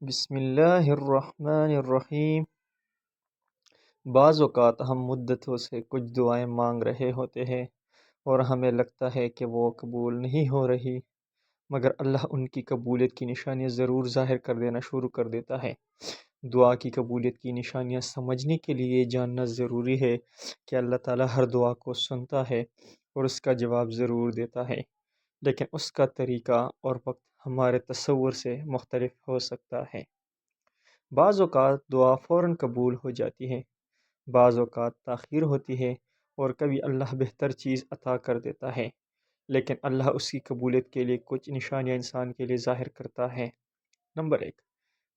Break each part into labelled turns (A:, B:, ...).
A: بسم اللہ الرحمن الرحیم۔ بعض اوقات ہم مدتوں سے کچھ دعائیں مانگ رہے ہوتے ہیں اور ہمیں لگتا ہے کہ وہ قبول نہیں ہو رہی، مگر اللہ ان کی قبولیت کی نشانیاں ضرور ظاہر کر دینا شروع کر دیتا ہے۔ دعا کی قبولیت کی نشانیاں سمجھنے کے لیے یہ جاننا ضروری ہے کہ اللہ تعالیٰ ہر دعا کو سنتا ہے اور اس کا جواب ضرور دیتا ہے، لیکن اس کا طریقہ اور وقت ہمارے تصور سے مختلف ہو سکتا ہے۔ بعض اوقات دعا فوراً قبول ہو جاتی ہے، بعض اوقات تاخیر ہوتی ہے، اور کبھی اللہ بہتر چیز عطا کر دیتا ہے، لیکن اللہ اس کی قبولیت کے لیے کچھ نشانیاں انسان کے لیے ظاہر کرتا ہے۔ نمبر 1،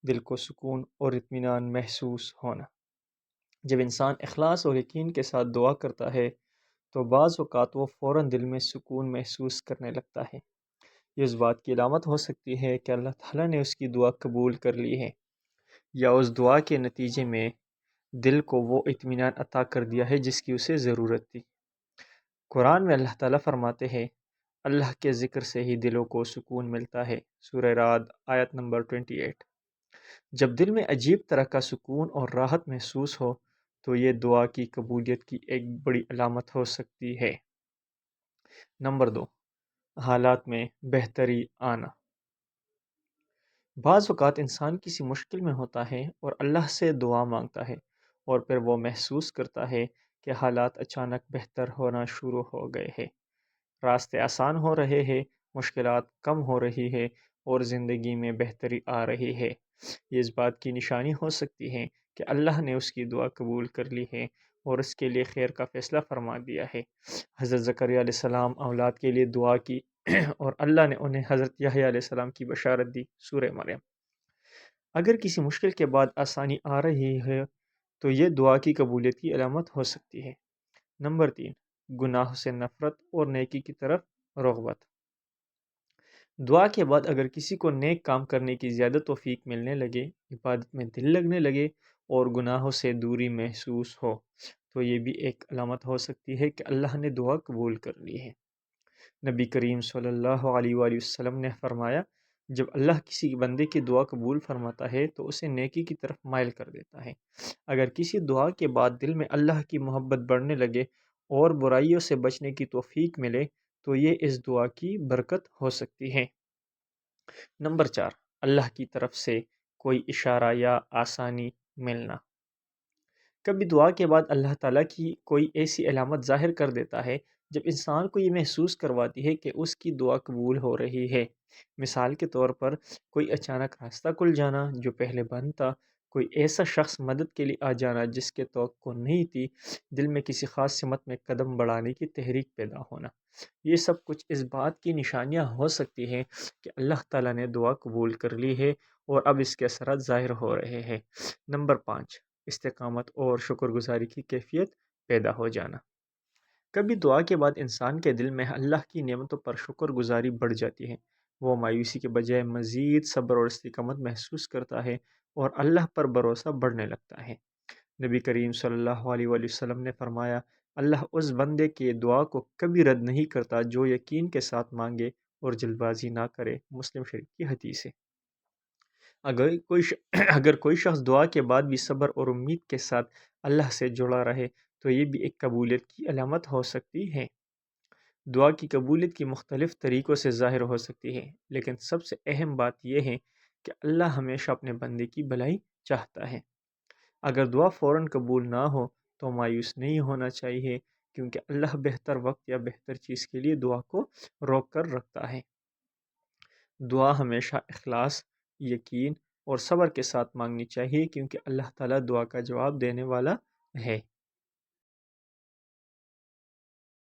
A: دل کو سکون اور اطمینان محسوس ہونا۔ جب انسان اخلاص اور یقین کے ساتھ دعا کرتا ہے تو بعض اوقات وہ فوراً دل میں سکون محسوس کرنے لگتا ہے۔ یہ اس بات کی علامت ہو سکتی ہے کہ اللہ تعالیٰ نے اس کی دعا قبول کر لی ہے، یا اس دعا کے نتیجے میں دل کو وہ اطمینان عطا کر دیا ہے جس کی اسے ضرورت تھی۔ قرآن میں اللہ تعالیٰ فرماتے ہیں، اللہ کے ذکر سے ہی دلوں کو سکون ملتا ہے، سورہ رعد آیت نمبر 28۔ جب دل میں عجیب طرح کا سکون اور راحت محسوس ہو تو یہ دعا کی قبولیت کی ایک بڑی علامت ہو سکتی ہے۔ نمبر 2، حالات میں بہتری آنا۔ بعض اوقات انسان کسی مشکل میں ہوتا ہے اور اللہ سے دعا مانگتا ہے، اور پھر وہ محسوس کرتا ہے کہ حالات اچانک بہتر ہونا شروع ہو گئے ہیں، راستے آسان ہو رہے ہیں، مشکلات کم ہو رہی ہے اور زندگی میں بہتری آ رہی ہے۔ یہ اس بات کی نشانی ہو سکتی ہے کہ اللہ نے اس کی دعا قبول کر لی ہے اور اس کے لیے خیر کا فیصلہ فرما دیا ہے۔ حضرت زکریا علیہ السلام اولاد کے لیے دعا کی اور اللہ نے انہیں حضرت یحییٰ علیہ السلام کی بشارت دی، سورہ مریم۔ اگر کسی مشکل کے بعد آسانی آ رہی ہے تو یہ دعا کی قبولیت کی علامت ہو سکتی ہے۔ نمبر 3، گناہ سے نفرت اور نیکی کی طرف رغبت۔ دعا کے بعد اگر کسی کو نیک کام کرنے کی زیادہ توفیق ملنے لگے، عبادت میں دل لگنے لگے اور گناہوں سے دوری محسوس ہو تو یہ بھی ایک علامت ہو سکتی ہے کہ اللہ نے دعا قبول کر لی ہے۔ نبی کریم صلی اللہ علیہ وآلہ وسلم نے فرمایا، جب اللہ کسی بندے کی دعا قبول فرماتا ہے تو اسے نیکی کی طرف مائل کر دیتا ہے۔ اگر کسی دعا کے بعد دل میں اللہ کی محبت بڑھنے لگے اور برائیوں سے بچنے کی توفیق ملے تو یہ اس دعا کی برکت ہو سکتی ہے۔ نمبر 4، اللہ کی طرف سے کوئی اشارہ یا آسانی ملنا۔ کبھی دعا کے بعد اللہ تعالیٰ کی کوئی ایسی علامت ظاہر کر دیتا ہے جب انسان کو یہ محسوس کرواتی ہے کہ اس کی دعا قبول ہو رہی ہے۔ مثال کے طور پر کوئی اچانک راستہ کھل جانا جو پہلے بند تھا، کوئی ایسا شخص مدد کے لیے آ جانا جس کے توقع نہیں تھی، دل میں کسی خاص سمت میں قدم بڑھانے کی تحریک پیدا ہونا۔ یہ سب کچھ اس بات کی نشانیاں ہو سکتی ہیں کہ اللہ تعالیٰ نے دعا قبول کر لی ہے اور اب اس کے اثرات ظاہر ہو رہے ہیں۔ نمبر 5، استقامت اور شکر گزاری کی کیفیت پیدا ہو جانا۔ کبھی دعا کے بعد انسان کے دل میں اللہ کی نعمتوں پر شکر گزاری بڑھ جاتی ہے، وہ مایوسی کے بجائے مزید صبر اور استقامت محسوس کرتا ہے اور اللہ پر بھروسہ بڑھنے لگتا ہے۔ نبی کریم صلی اللہ علیہ وآلہ وسلم نے فرمایا، اللہ اس بندے کے دعا کو کبھی رد نہیں کرتا جو یقین کے ساتھ مانگے اور جلد بازی نہ کرے، مسلم شریف کی حدیث ہے۔ اگر کوئی شخص دعا کے بعد بھی صبر اور امید کے ساتھ اللہ سے جڑا رہے تو یہ بھی ایک قبولیت کی علامت ہو سکتی ہے۔ دعا کی قبولیت کی مختلف طریقوں سے ظاہر ہو سکتی ہے، لیکن سب سے اہم بات یہ ہے کہ اللہ ہمیشہ اپنے بندے کی بھلائی چاہتا ہے۔ اگر دعا فوراً قبول نہ ہو تو مایوس نہیں ہونا چاہیے، کیونکہ اللہ بہتر وقت یا بہتر چیز کے لیے دعا کو روک کر رکھتا ہے۔ دعا ہمیشہ اخلاص، یقین اور صبر کے ساتھ مانگنی چاہیے، کیونکہ اللہ تعالیٰ دعا کا جواب دینے والا ہے۔